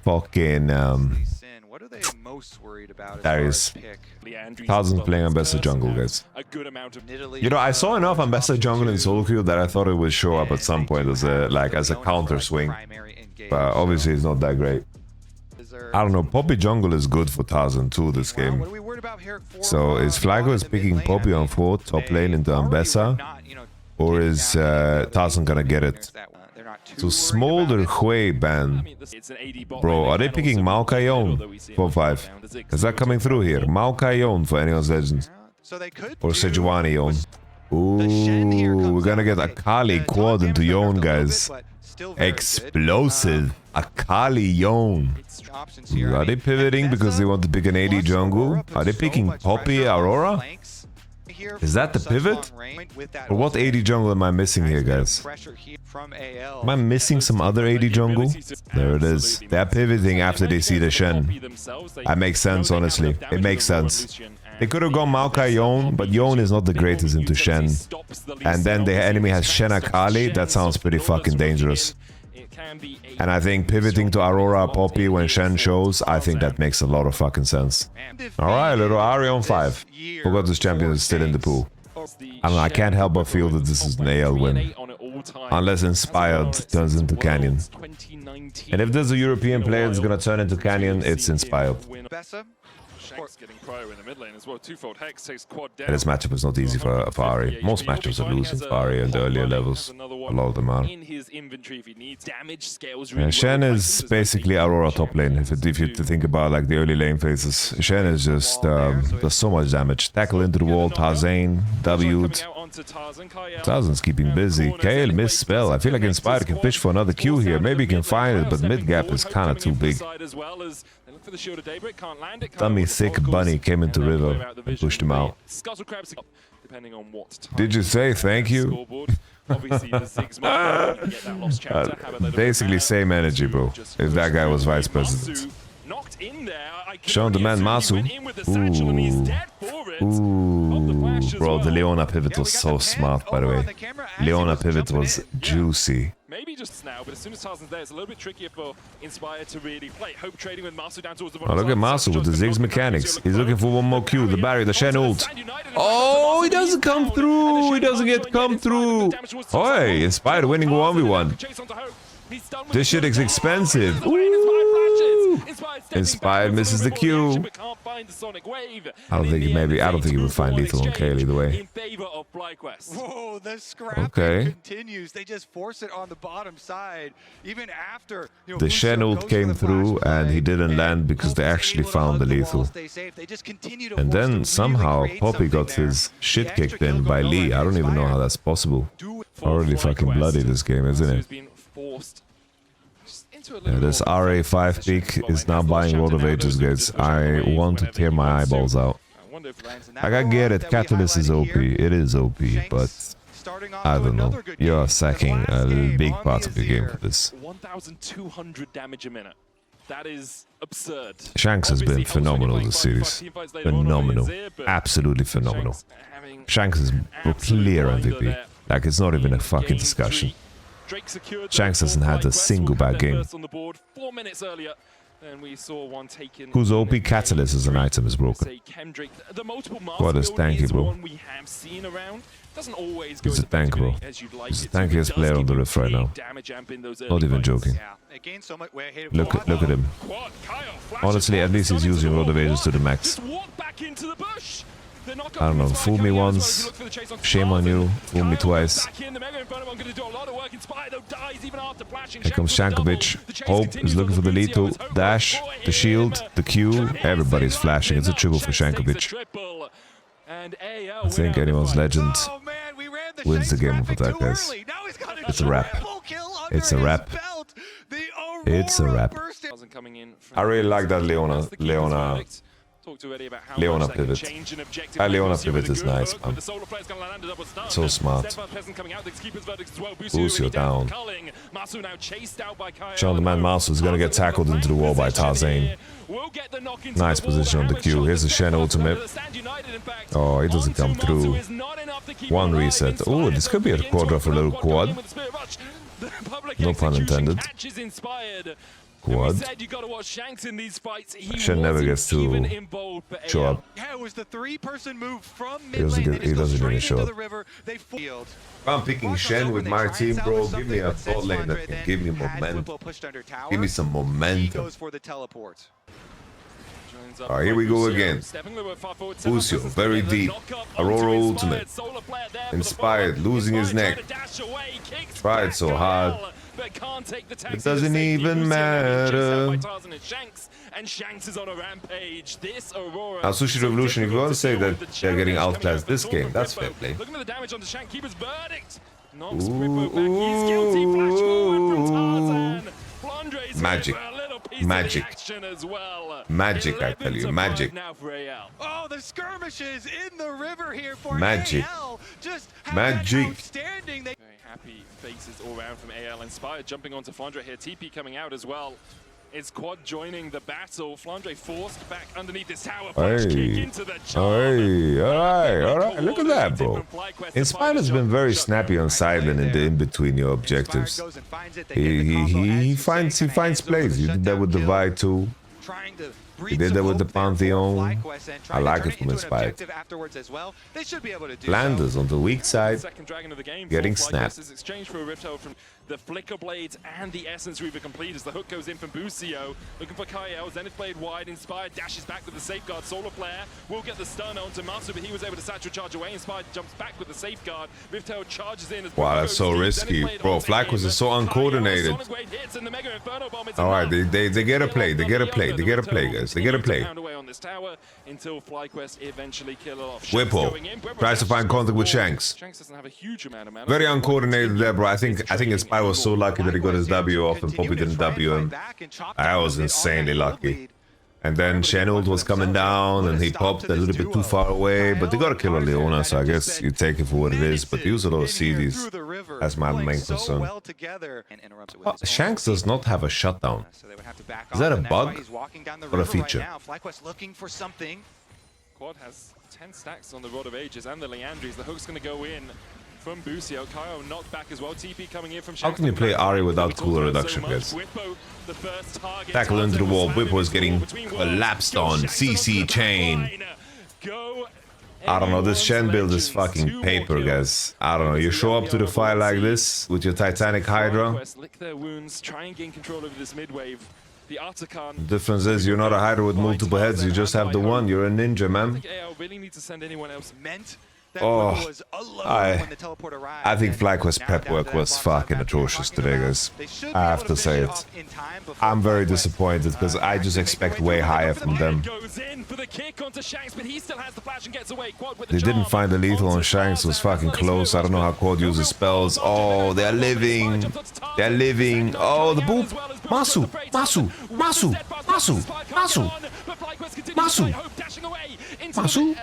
[SPEAKER 2] fucking Darius. Tarzan's playing Ambassador Jungle, guys. You know, I saw enough Ambassador Jungle in solo queue that I thought it would show up at some point as a counter swing. But obviously it's not that great. I don't know, Poppy Jungle is good for Tarzan too this game. So is FLYQUEST picking Poppy on 4 top lane into Ambessa? Or is Tarzan gonna get it? So Smolder Hui ban. Bro, are they picking Maokai Yone for 5? Is that coming through here? Maokai Yone for anyone's legends. Or Sejuani Yone. Ooh, we're gonna get Akali quad into Yone, guys. Explosive. Akali Yone. Are they pivoting because they want to pick an AD jungle? Are they picking Poppy Aurora? Is that the pivot? Or what AD jungle am I missing here, guys? Am I missing some other AD jungle? There it is. They're pivoting after they see the Shen. That makes sense, honestly. It makes sense. They could have gone Maokai Yone, but Yone is not the greatest into Shen. And then the enemy has Shen Akali. That sounds pretty fucking dangerous. And I think pivoting to Aurora Poppy when Shen shows, I think that makes a lot of fucking sense. Alright, little Ari on 5. Forgot this champion is still in the pool. I don't know, I can't help but feel that this is an AL win. Unless Inspired turns into Canyon. And if there's a European player that's gonna turn into Canyon, it's Inspired. And this matchup is not easy for Ari. Most matchups are losing for Ari in the earlier levels. A lot of them are. Shen is basically Aurora top lane, if you think about like the early lane phases. Shen is just does so much damage. Tackle into the wall, Tarzane, W'd. Tarzan's keeping busy. Kale, missed spell. I feel like Inspired can fish for another Q here. Maybe he can find it, but mid gap is kind of too big. Dummy thick bunny came into river and pushed him out. Did you say thank you? Basically same energy, bro. If that guy was vice president. Shown the man Masu. Ooh, bro, the Leona pivot was so smart, by the way. Leona pivot was juicy.
[SPEAKER 3] Maybe just now, but as soon as Tarzan's there, it's a little bit trickier for Inspired to really play. Hope trading with Masu down towards the
[SPEAKER 2] oh, look at Masu with the Ziggs mechanics. He's looking for one more Q, the barrier, the Shen ult. Oh, he doesn't come through. He doesn't get come through. Oi, Inspired winning 1v1. This shit is expensive. Ooh. Inspired misses the Q. I don't think he will find lethal on Kale either way.
[SPEAKER 1] Whoa, the scrap continues. They just force it on the bottom side. Even after
[SPEAKER 2] the Shen ult came through and he didn't land because they actually found the lethal. And then somehow Poppy got his shit kicked in by Lee. I don't even know how that's possible. Already fucking bloody this game, isn't it? Yeah, this RA5 pick is now buying World of Ages, guys. I want to tear my eyeballs out. Like, I get it, Catalyst is OP. It is OP, but I don't know. You're sacking a big part of your game for this.
[SPEAKER 3] 1,200 damage a minute. That is absurd.
[SPEAKER 2] Shanks has been phenomenal this series. Phenomenal. Absolutely phenomenal. Shanks is a clear MVP. Like, it's not even a fucking discussion. Shanks hasn't had a single bad game.
[SPEAKER 3] And we saw one taken.
[SPEAKER 2] Whose OP Catalyst as an item is broken. What is tanky, bro? He's a tank, bro. He's the tankiest player on the Rift right now. Not even joking. Look at him. Honestly, at least he's using Road of Ages to the max. I don't know, fool me once, shame on you, fool me twice. Here comes Shankovic. Hope is looking for the lead to dash, the shield, the Q. Everybody's flashing. It's a triple for Shankovic. I think anyone's legend wins the game of attack, guys. It's a wrap. It's a wrap. It's a wrap. I really like that Leona pivot. Leona pivot is nice, man. So smart. Lucio down. Sean the man Masu is gonna get tackled into the wall by Tarzane. Nice position on the Q. Here's a Shen ultimate. Oh, he doesn't come through. One reset. Oh, this could be a quadra for a little quad. No pun intended. Quad. Shen never gets to show up. He doesn't even show up. If I'm picking Shen with my team, bro, give me a bot lane that can give me momentum. Give me some momentum. Alright, here we go again. Lucio, very deep. Aurora ultimate. Inspired, losing his neck. Tried so hard. It doesn't even matter. Now, Sushi Revolution, if you want to say that they're getting outclassed this game, that's fair play. Magic. Magic. Magic, I tell you. Magic.
[SPEAKER 1] Oh, the skirmishes in the river here for
[SPEAKER 2] Magic.
[SPEAKER 1] AL. Just
[SPEAKER 2] Magic.
[SPEAKER 3] Very happy faces all around from AL. Inspired jumping onto Flandre here. TP coming out as well. Is Quad joining the battle? Flandre forced back underneath this tower. Punch kick into the
[SPEAKER 2] Alright. Look at that, bro. Inspired has been very snappy on sideline in between your objectives. He finds plays. You did that with the Vi too. He did that with the Pantheon. I like it from Inspired. Flanders on the weak side, getting snapped.
[SPEAKER 3] The Flicker Blades and the Essence Reaver complete as the hook goes in from Busio. Looking for Kyle. Zenith Blade wide. Inspired dashes back with the safeguard. Solar Flare will get the stun onto Masu, but he was able to satchel charge away. Inspired jumps back with the safeguard. Riftail charges in.
[SPEAKER 2] Wow, that's so risky. Bro, FLYQUEST is so uncoordinated. Alright, they get a play. They get a play, guys. They get a play. Whippo tries to find contact with Shanks. Very uncoordinated there, bro. I think I was so lucky that he got his W off and Poppy didn't W him. I was insanely lucky. And then Shenuld was coming down and he popped a little bit too far away, but they got to kill a Leona, so I guess you take it for what it is. But use a lot of CDs. That's my main concern. Shanks does not have a shutdown. Is that a bug or a feature?
[SPEAKER 3] Quad has 10 stacks on the Rod of Ages and the Leandries. The hook's going to go in from Busio. Kyle knocked back as well. TP coming in from Shanks.
[SPEAKER 2] How can you play Ari without cooler reduction, guys? Tackle into the wall. Whippo is getting collapsed on. CC chain. I don't know, this Shen build is fucking paper, guys. I don't know, you show up to the fight like this with your Titanic Hydra. The difference is you're not a Hydra with multiple heads, you just have the one. You're a ninja, man. Oh, I think FLYQUEST prep work was fucking atrocious today, guys. I have to say it. I'm very disappointed because I just expect way higher from them. They didn't find the lethal on Shanks, it was fucking close. I don't know how Quad uses spells. Oh, they're living. They're living. Oh, the boop. Masu. Masu. Masu. Masu. Masu. Masu. Masu.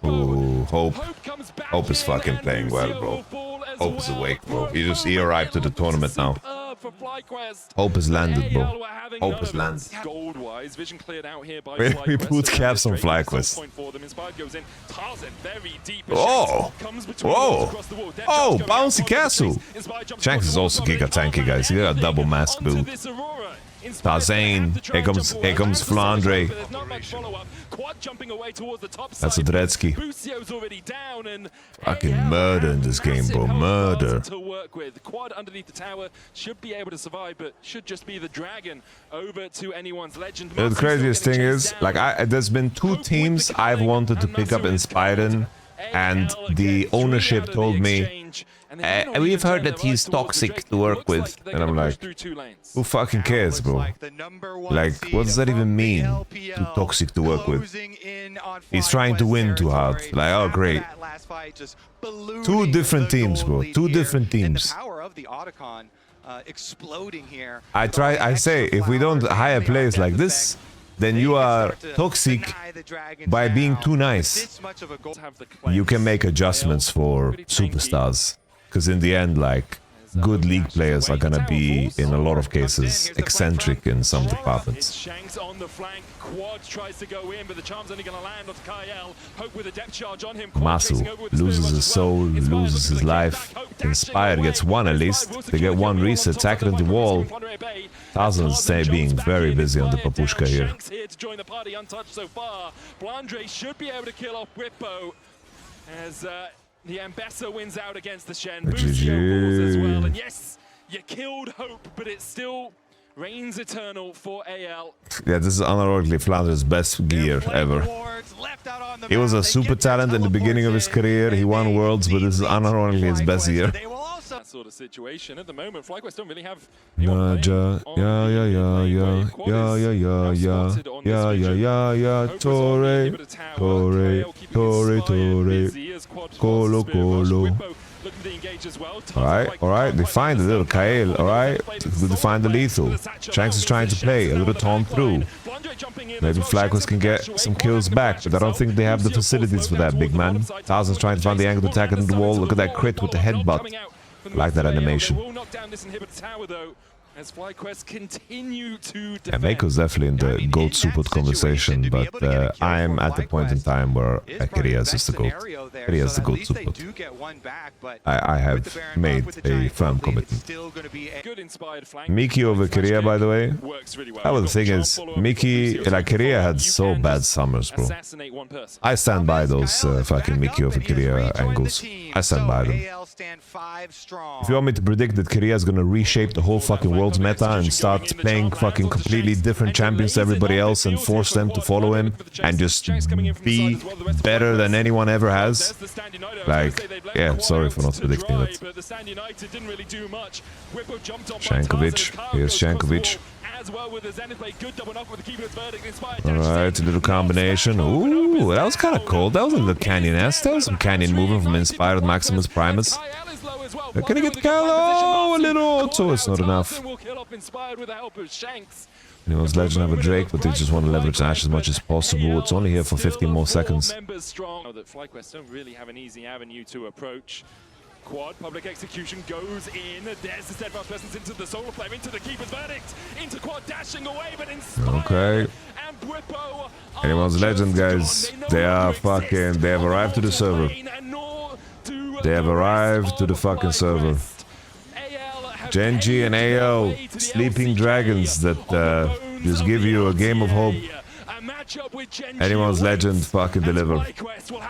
[SPEAKER 2] Ooh, Hope is fucking playing well, bro. Hope is awake, bro. He arrived to the tournament now. Hope is landed, bro. Hope is landed. We put caps on FLYQUEST. Oh! Whoa! Oh, bouncy castle! Shanks is also giga tanky, guys. He got a double mask build. Tarzane. Here comes Flandre. That's a Dredsky. Fucking murder in this game, bro. Murder.
[SPEAKER 3] Quad underneath the tower should be able to survive, but should just be the dragon over to anyone's legend.
[SPEAKER 2] The craziest thing is, like, there's been 2 teams I've wanted to pick up in Spyden, and the ownership told me, we've heard that he's toxic to work with. And I'm like, who fucking cares, bro? Like, what does that even mean? Too toxic to work with. He's trying to win too hard. Like, oh, great. 2 different teams, bro. 2 different teams. I say, if we don't hire players like this, then you are toxic by being too nice. You can make adjustments for superstars. Because in the end, like, good league players are gonna be, in a lot of cases, eccentric in some departments.
[SPEAKER 3] Shanks on the flank. Quad tries to go in, but the charm's only gonna land on Kyle. Hope with a depth charge on him.
[SPEAKER 2] Masu loses his soul, loses his life. Inspired gets 1 at least. They get 1 reset, attack it in the wall. Thousands stay being very busy on the Papushka here.
[SPEAKER 3] Shanks here to join the party untouched so far. Blandre should be able to kill off Whippo as the Ambessa wins out against the Shen. Busio falls as well. And yes, you killed Hope, but it still reigns eternal for AL.
[SPEAKER 2] Yeah, this is unironically Flandre's best gear ever. He was a super talent in the beginning of his career. He won Worlds, but this is unironically his best year.
[SPEAKER 3] That sort of situation at the moment. FlyQuest don't really have
[SPEAKER 2] Tore. Alright, they find a little Kael, alright? They find the lethal. Shanks is trying to play, a little taunt through. Maybe FlyQuest can get some kills back, but I don't think they have the facilities for that, big man. Thousands trying to find the angle to attack into the wall. Look at that crit with the headbutt. I like that animation.
[SPEAKER 3] As FlyQuest continue to
[SPEAKER 2] defend. Mako's definitely in the GOAT support conversation, but I'm at the point in time where Kirias is the GOAT. Kirias is the GOAT support. I have made a firm commitment. Miki over Kiria, by the way. Well, the thing is, Miki, like Kiria had so bad summers, bro. I stand by those fucking Miki over Kiria angles. I stand by them. If you want me to predict that Kiria is gonna reshape the whole fucking world's meta and start playing fucking completely different champions to everybody else and force them to follow him and just be better than anyone ever has, like, yeah, sorry for not predicting that. Shankovic, here's Shankovic. Alright, a little combination. Ooh, that was kind of cold. That was a little canyon-esque. That was some canyon movement from Inspired Maximus Primus. They're gonna get Kyle. Oh, a little auto. It's not enough. Anyone's Legend have a Drake, but they just want to leverage Ash as much as possible. It's only here for 15 more seconds.
[SPEAKER 3] FlyQuest don't really have an easy avenue to approach. Quad, public execution goes in. There's the steadfast presence into the solar flame, into the keeper's verdict, into Quad dashing away, but Inspired
[SPEAKER 2] okay.
[SPEAKER 3] and Whippo.
[SPEAKER 2] Anyone's Legend, guys. They are fucking. They have arrived to the server. They have arrived to the fucking server. Genji and AO, sleeping dragons that just give you a game of hope. Anyone's Legend fucking deliver.